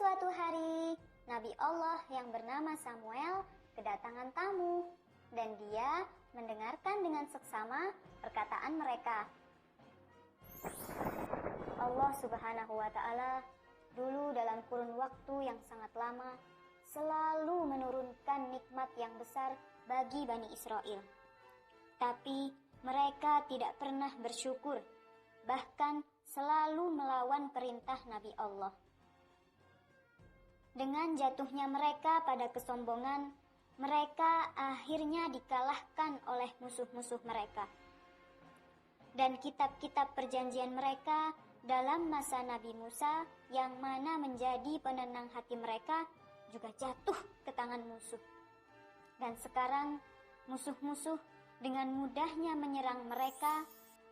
suatu hari, Nabi Allah yang bernama Samuel kedatangan tamu, dan dia mendengarkan dengan seksama perkataan mereka. Allah Subhanahu wa Ta'ala dulu dalam kurun waktu yang sangat lama selalu menurunkan nikmat yang besar bagi Bani Israel. Tapi mereka tidak pernah bersyukur, bahkan selalu melawan perintah Nabi Allah. Dengan jatuhnya mereka pada kesombongan, mereka akhirnya dikalahkan oleh musuh-musuh mereka. Dan kitab-kitab perjanjian mereka dalam masa Nabi Musa yang mana menjadi penenang hati mereka juga jatuh ke tangan musuh. Dan sekarang musuh-musuh dengan mudahnya menyerang mereka,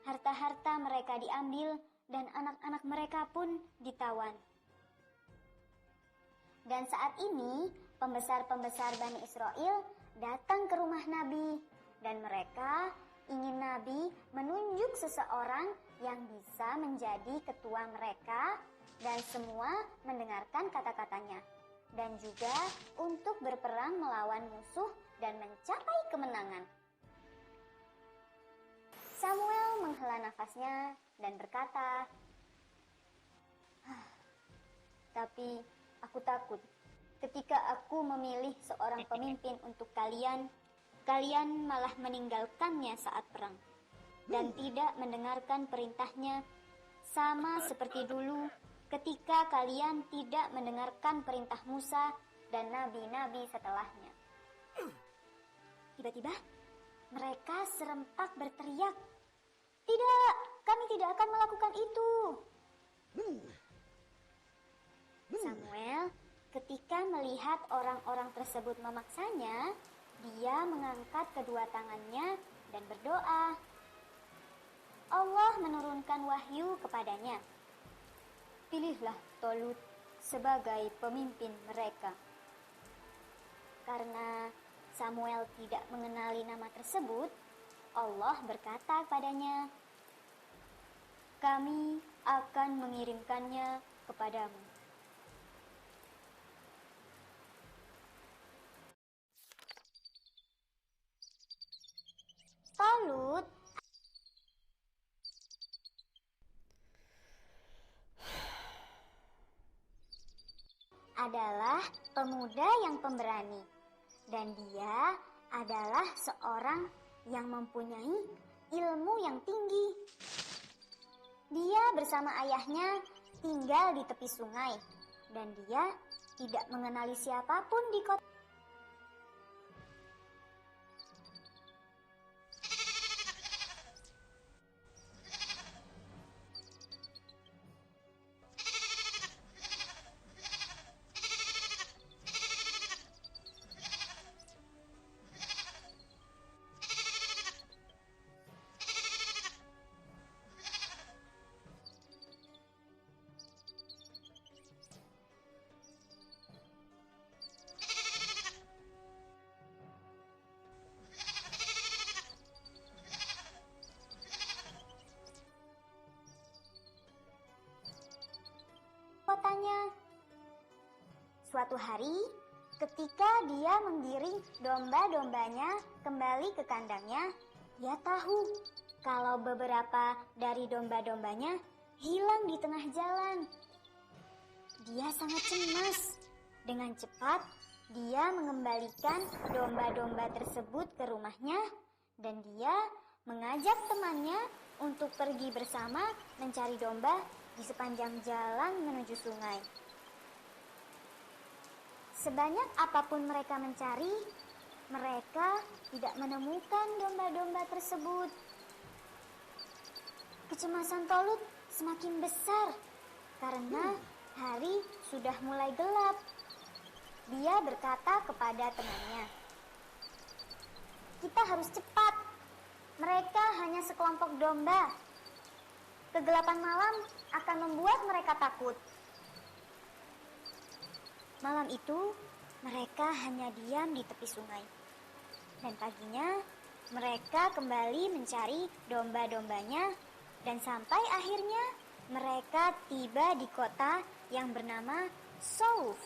harta-harta mereka diambil dan anak-anak mereka pun ditawan. Dan saat ini pembesar-pembesar Bani Israel datang ke rumah Nabi dan mereka ingin Nabi menunjuk seseorang yang bisa menjadi ketua mereka dan semua mendengarkan kata-katanya, dan juga untuk berperang melawan musuh dan mencapai kemenangan. Samuel menghela nafasnya dan berkata, "Tapi aku takut ketika aku memilih seorang pemimpin untuk kalian malah meninggalkannya saat perang dan tidak mendengarkan perintahnya, sama seperti dulu ketika kalian tidak mendengarkan perintah Musa dan nabi-nabi setelahnya." Tiba-tiba mereka serempak berteriak, "Tidak, kami tidak akan melakukan itu." Samuel ketika melihat orang-orang tersebut memaksanya, dia mengangkat kedua tangannya dan berdoa. Allah menurunkan wahyu kepadanya. "Pilihlah Tolut sebagai pemimpin mereka." Karena Samuel tidak mengenali nama tersebut, Allah berkata kepadanya, "Kami akan mengirimkannya kepadamu." Tolut adalah pemuda yang pemberani, dan dia adalah seorang yang mempunyai ilmu yang tinggi. Dia bersama ayahnya tinggal di tepi sungai, dan dia tidak mengenali siapapun di kota. Kotanya. Suatu hari, ketika dia menggiring domba-dombanya kembali ke kandangnya, dia tahu kalau beberapa dari domba-dombanya hilang di tengah jalan. Dia sangat cemas. Dengan cepat, dia mengembalikan domba-domba tersebut ke rumahnya, dan dia mengajak temannya untuk pergi bersama mencari domba di sepanjang jalan menuju sungai. Sebanyak apapun mereka mencari, mereka tidak menemukan domba-domba tersebut. Kecemasan Tolut semakin besar karena hari sudah mulai gelap. Dia berkata kepada temannya, "Kita harus cepat. Mereka hanya sekelompok domba. Kegelapan malam akan membuat mereka takut." Malam itu, mereka hanya diam di tepi sungai. Dan paginya, mereka kembali mencari domba-dombanya, dan sampai akhirnya mereka tiba di kota yang bernama Sauf.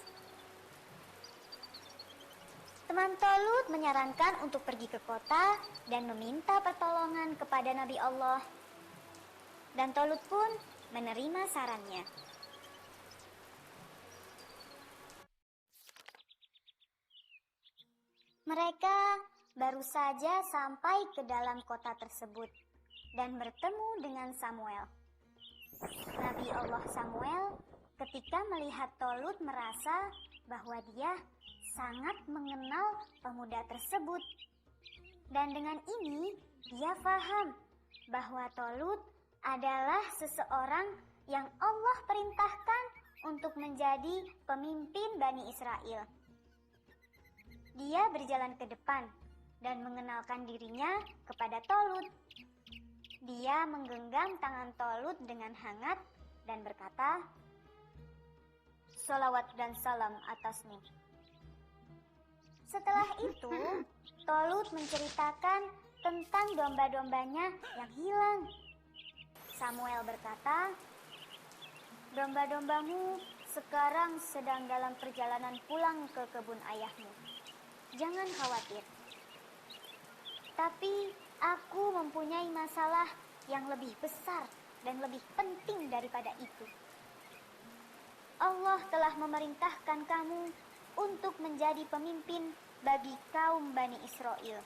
Teman Tolut menyarankan untuk pergi ke kota dan meminta pertolongan kepada Nabi Allah. Dan Tolut pun menerima sarannya. Mereka baru saja sampai ke dalam kota tersebut dan bertemu dengan Samuel. Nabi Allah Samuel ketika melihat Tolut merasa bahwa dia sangat mengenal pemuda tersebut. Dan dengan ini dia paham bahwa Tolut adalah seseorang yang Allah perintahkan untuk menjadi pemimpin Bani Israel. Dia berjalan ke depan dan mengenalkan dirinya kepada Tolut. Dia menggenggam tangan Tolut dengan hangat dan berkata, "Salawat dan salam atasmu." Setelah itu, Tolut menceritakan tentang domba-dombanya yang hilang. Samuel berkata, "Domba-dombamu sekarang sedang dalam perjalanan pulang ke kebun ayahmu. Jangan khawatir. Tapi aku mempunyai masalah yang lebih besar dan lebih penting daripada itu. Allah telah memerintahkan kamu untuk menjadi pemimpin bagi kaum Bani Israel.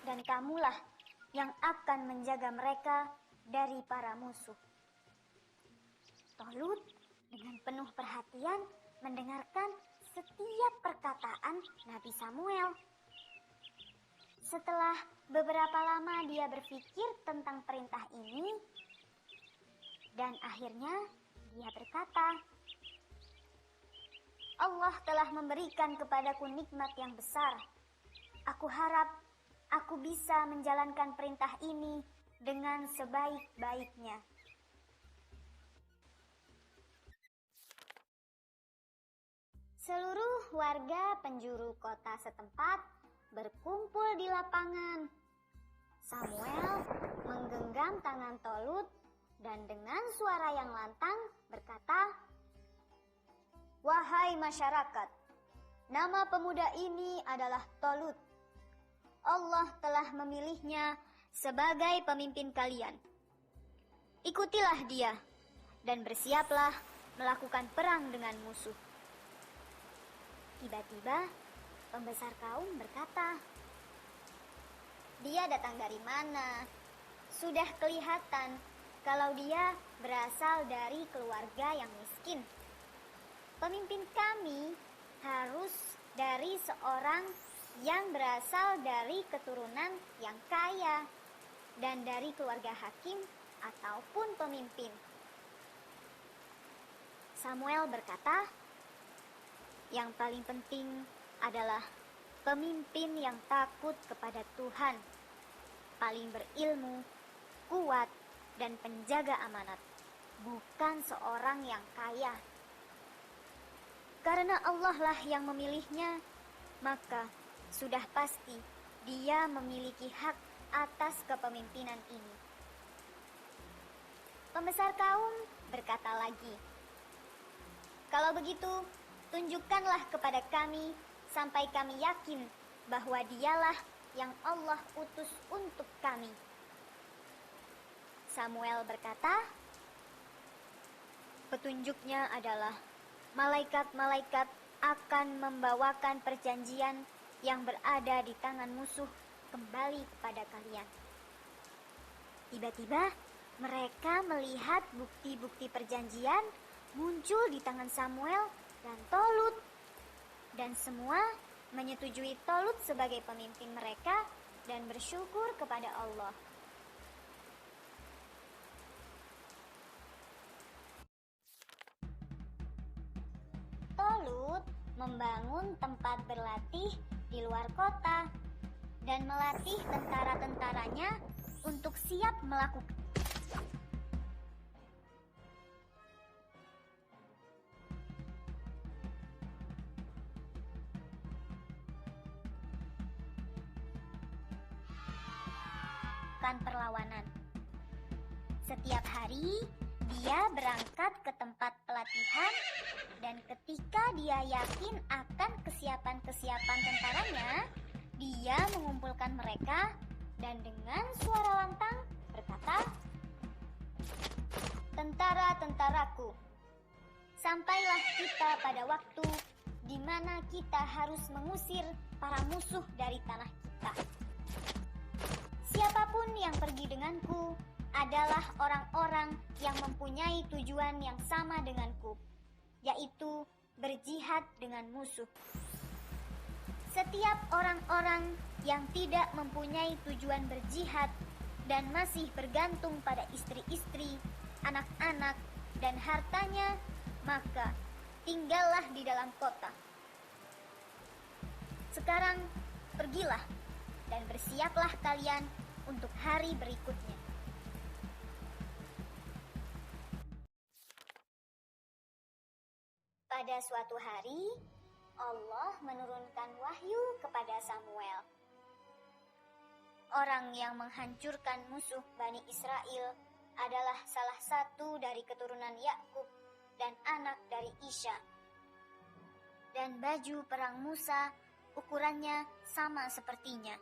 Dan kamulah yang akan menjaga mereka dari para musuh." Tolut dengan penuh perhatian mendengarkan setiap perkataan Nabi Samuel. Setelah beberapa lama dia berpikir tentang perintah ini, dan akhirnya dia berkata, "Allah telah memberikan kepadaku nikmat yang besar. Aku harap aku bisa menjalankan perintah ini dengan sebaik-baiknya." Seluruh warga penjuru kota setempat berkumpul di lapangan. Samuel menggenggam tangan Tolut dan dengan suara yang lantang berkata, "Wahai masyarakat, nama pemuda ini adalah Tolut. Allah telah memilihnya sebagai pemimpin kalian. Ikutilah dia dan bersiaplah melakukan perang dengan musuh." Tiba-tiba pembesar kaum berkata, "Dia datang dari mana? Sudah kelihatan kalau dia berasal dari keluarga yang miskin. Pemimpin kami harus dari seorang yang berasal dari keturunan yang kaya dan dari keluarga hakim ataupun pemimpin." Samuel berkata, "Yang paling penting adalah pemimpin yang takut kepada Tuhan, paling berilmu, kuat, dan penjaga amanat, bukan seorang yang kaya. Karena Allah lah yang memilihnya, maka sudah pasti dia memiliki hak atas kepemimpinan ini." Pembesar kaum berkata lagi, "Kalau begitu, tunjukkanlah kepada kami sampai kami yakin bahwa dialah yang Allah utus untuk kami." Samuel berkata, "Petunjuknya adalah malaikat-malaikat akan membawakan perjanjian yang berada di tangan musuh kembali kepada kalian." Tiba-tiba mereka melihat bukti-bukti perjanjian muncul di tangan Samuel dan Tolut, dan semua menyetujui Tolut sebagai pemimpin mereka dan bersyukur kepada Allah. Tolut membangun tempat berlatih di luar kota dan melatih tentara-tentaranya untuk siap melakukan perlawanan. Setiap hari Dia berangkat ke tempat pelatihan, dan ketika dia yakin akan kesiapan-kesiapan tentaranya, dia mengumpulkan mereka dan dengan suara lantang berkata, "Tentara-tentaraku, sampailah kita pada waktu di mana kita harus mengusir para musuh dari tanah kita. Siapapun yang pergi denganku adalah orang-orang yang mempunyai tujuan yang sama denganku, yaitu berjihad dengan musuh. Setiap orang-orang yang tidak mempunyai tujuan berjihad dan masih bergantung pada istri-istri, anak-anak, dan hartanya, maka tinggallah di dalam kota. Sekarang pergilah dan bersiaplah kalian untuk hari berikutnya." Pada suatu hari, Allah menurunkan wahyu kepada Samuel. Orang yang menghancurkan musuh Bani Israel adalah salah satu dari keturunan Yakub dan anak dari Isha. Dan baju perang Musa ukurannya sama sepertinya.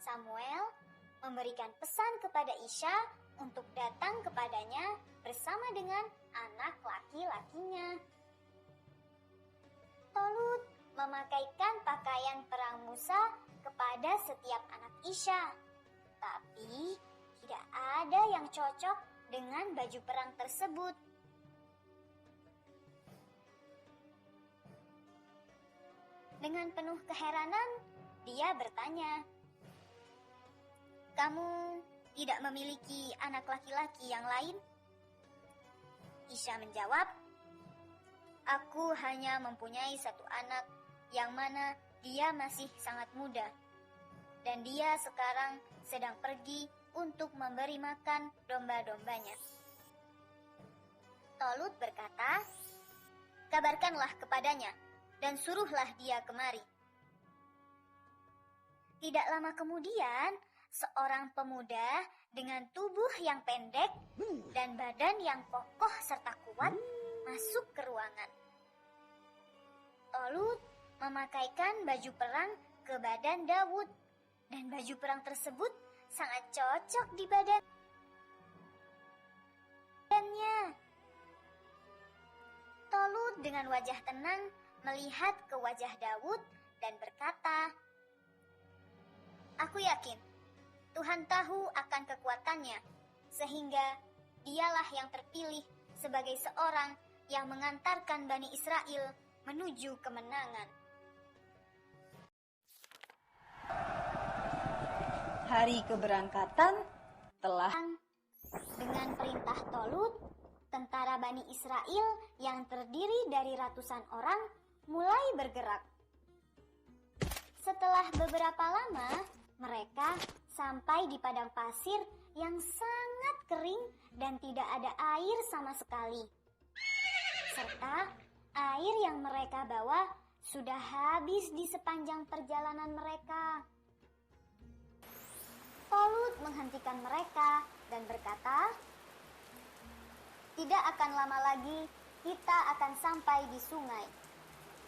Samuel memberikan pesan kepada Isha untuk datang kepadanya bersama dengan anak laki-lakinya. Tolut memakaikan pakaian perang Musa kepada setiap anak Isha, tapi tidak ada yang cocok dengan baju perang tersebut. Dengan penuh keheranan, dia bertanya, "Kamu tidak memiliki anak laki-laki yang lain?" Isha menjawab, "Aku hanya mempunyai satu anak yang mana dia masih sangat muda, dan dia sekarang sedang pergi untuk memberi makan domba-dombanya." Tolut berkata, "Kabarkanlah kepadanya dan suruhlah dia kemari." Tidak lama kemudian, seorang pemuda dengan tubuh yang pendek dan badan yang kokoh serta kuat masuk ke ruangan. Tolut memakaikan baju perang ke badan Daud, dan baju perang tersebut sangat cocok di badannya. Tolut dengan wajah tenang melihat ke wajah Daud dan berkata, "Aku yakin Tuhan tahu akan kekuatannya, sehingga dialah yang terpilih sebagai seorang yang mengantarkan Bani Israel menuju kemenangan." Hari keberangkatan telah. Dengan perintah Tolut, tentara Bani Israel yang terdiri dari ratusan orang mulai bergerak. Setelah beberapa lama, mereka sampai di padang pasir yang sangat kering dan tidak ada air sama sekali. Serta air yang mereka bawa sudah habis di sepanjang perjalanan mereka. Tolut menghentikan mereka dan berkata, "Tidak akan lama lagi kita akan sampai di sungai.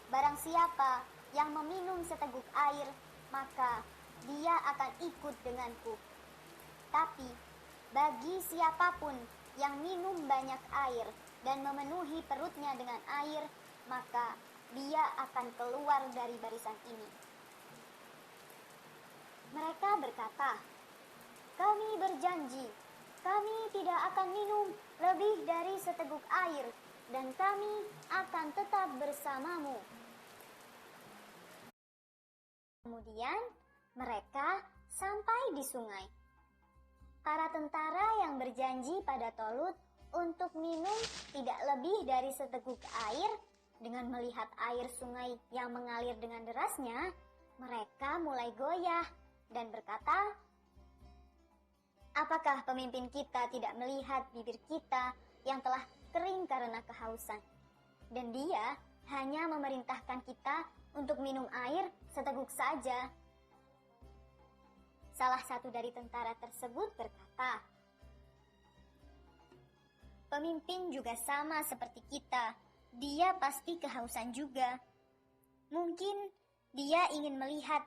Barang siapa yang meminum seteguk air, maka dia akan ikut denganku. Tapi bagi siapapun yang minum banyak air dan memenuhi perutnya dengan air, maka dia akan keluar dari barisan ini." Mereka berkata, "Kami berjanji, kami tidak akan minum lebih dari seteguk air, dan kami akan tetap bersamamu." Kemudian mereka sampai di sungai. Para tentara yang berjanji pada Tolut untuk minum tidak lebih dari seteguk air, dengan melihat air sungai yang mengalir dengan derasnya, mereka mulai goyah dan berkata, "Apakah pemimpin kita tidak melihat bibir kita yang telah kering karena kehausan? Dan dia hanya memerintahkan kita untuk minum air seteguk saja." Salah satu dari tentara tersebut berkata, Pemimpin juga sama seperti kita. Dia pasti kehausan juga. Mungkin dia ingin melihat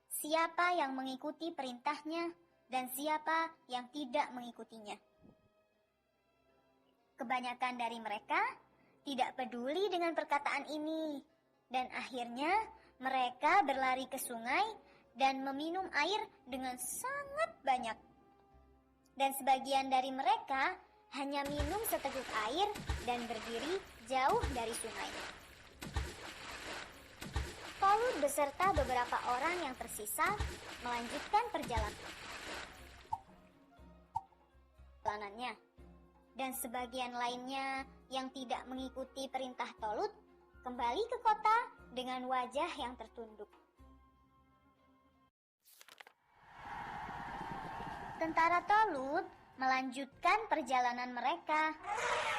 siapa yang mengikuti perintahnya dan siapa yang tidak mengikutinya. Kebanyakan dari mereka tidak peduli dengan perkataan ini, dan akhirnya mereka berlari ke sungai dan meminum air dengan sangat banyak. Dan sebagian dari mereka hanya minum seteguk air dan berdiri jauh dari sungai. Tolut beserta beberapa orang yang tersisa melanjutkan perjalanannya. Dan sebagian lainnya yang tidak mengikuti perintah Tolut kembali ke kota dengan wajah yang tertunduk. Tentara Tolut melanjutkan perjalanan mereka,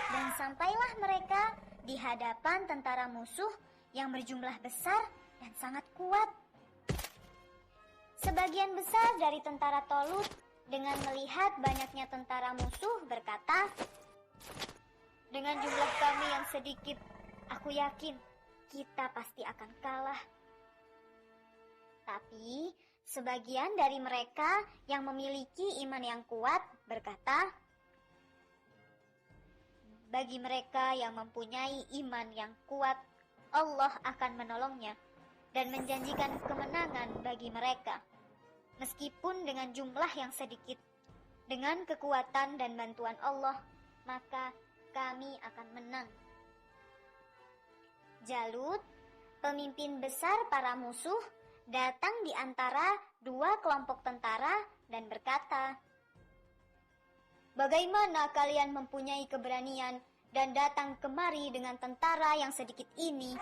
dan sampailah mereka di hadapan tentara musuh yang berjumlah besar dan sangat kuat. Sebagian besar dari tentara Tolut dengan melihat banyaknya tentara musuh berkata, "Dengan jumlah kami yang sedikit, aku yakin kita pasti akan kalah." Tapi sebagian dari mereka yang memiliki iman yang kuat berkata, "Bagi mereka yang mempunyai iman yang kuat, Allah akan menolongnya dan menjanjikan kemenangan bagi mereka. Meskipun dengan jumlah yang sedikit, dengan kekuatan dan bantuan Allah, maka kami akan menang." Jalut, pemimpin besar para musuh, datang di antara dua kelompok tentara dan berkata, "Bagaimana kalian mempunyai keberanian dan datang kemari dengan tentara yang sedikit ini?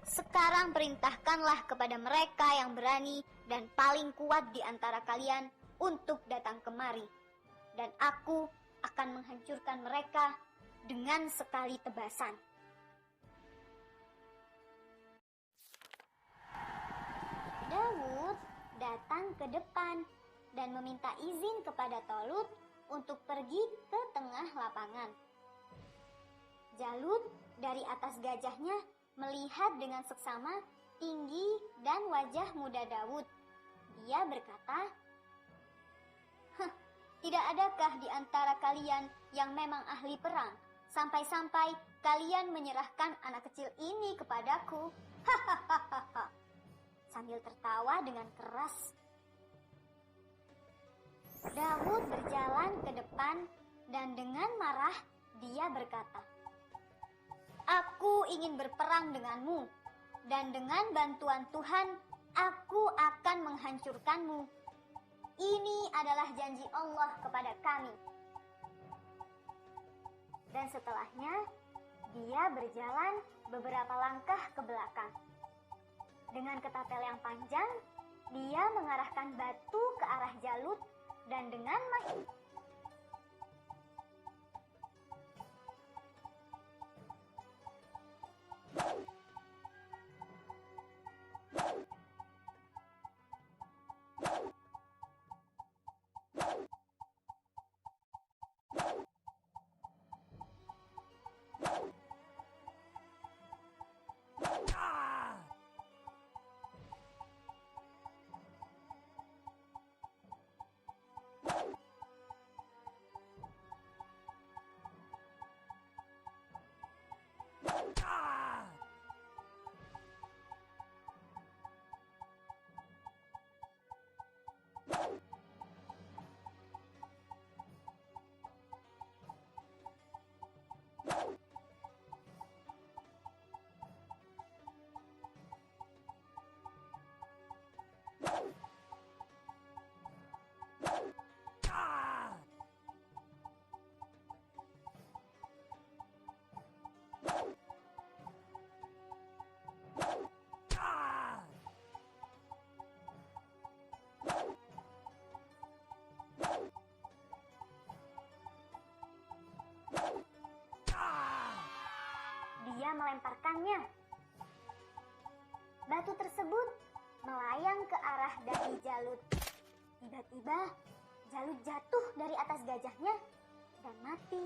Sekarang perintahkanlah kepada mereka yang berani dan paling kuat di antara kalian untuk datang kemari, dan aku akan menghancurkan mereka dengan sekali tebasan." Daud datang ke depan dan meminta izin kepada Tolut untuk pergi ke tengah lapangan. Jalut dari atas gajahnya melihat dengan seksama tinggi dan wajah muda Daud. Dia berkata, "Tidak adakah di antara kalian yang memang ahli perang, sampai-sampai kalian menyerahkan anak kecil ini kepadaku?" Hahaha. Sambil tertawa dengan keras. Daud berjalan ke depan dan dengan marah dia berkata, "Aku ingin berperang denganmu, dan dengan bantuan Tuhan aku akan menghancurkanmu. Ini adalah janji Allah kepada kami." Dan setelahnya dia berjalan beberapa langkah ke belakang. Dengan ketapel yang panjang, dia mengarahkan batu ke arah Jalut dan dengan dia melemparkannya. Batu tersebut melayang ke arah dahi Jalut. Tiba-tiba Jalut jatuh dari atas gajahnya dan mati.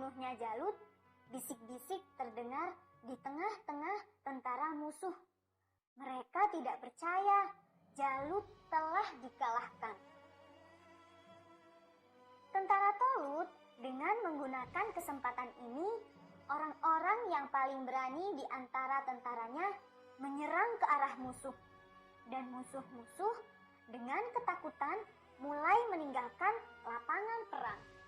terbunuhnya Jalut, bisik-bisik terdengar di tengah-tengah tentara musuh. Mereka tidak percaya Jalut telah dikalahkan. Tentara Tolut dengan menggunakan kesempatan ini, orang-orang yang paling berani di antara tentaranya menyerang ke arah musuh. Dan musuh-musuh dengan ketakutan mulai meninggalkan lapangan perang.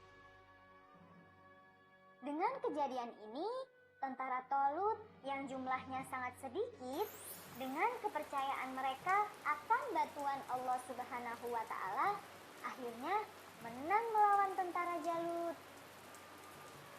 Dengan kejadian ini, tentara Tolut yang jumlahnya sangat sedikit, dengan kepercayaan mereka akan bantuan Allah Subhanahu wa Ta'ala, akhirnya menang melawan tentara Jalut.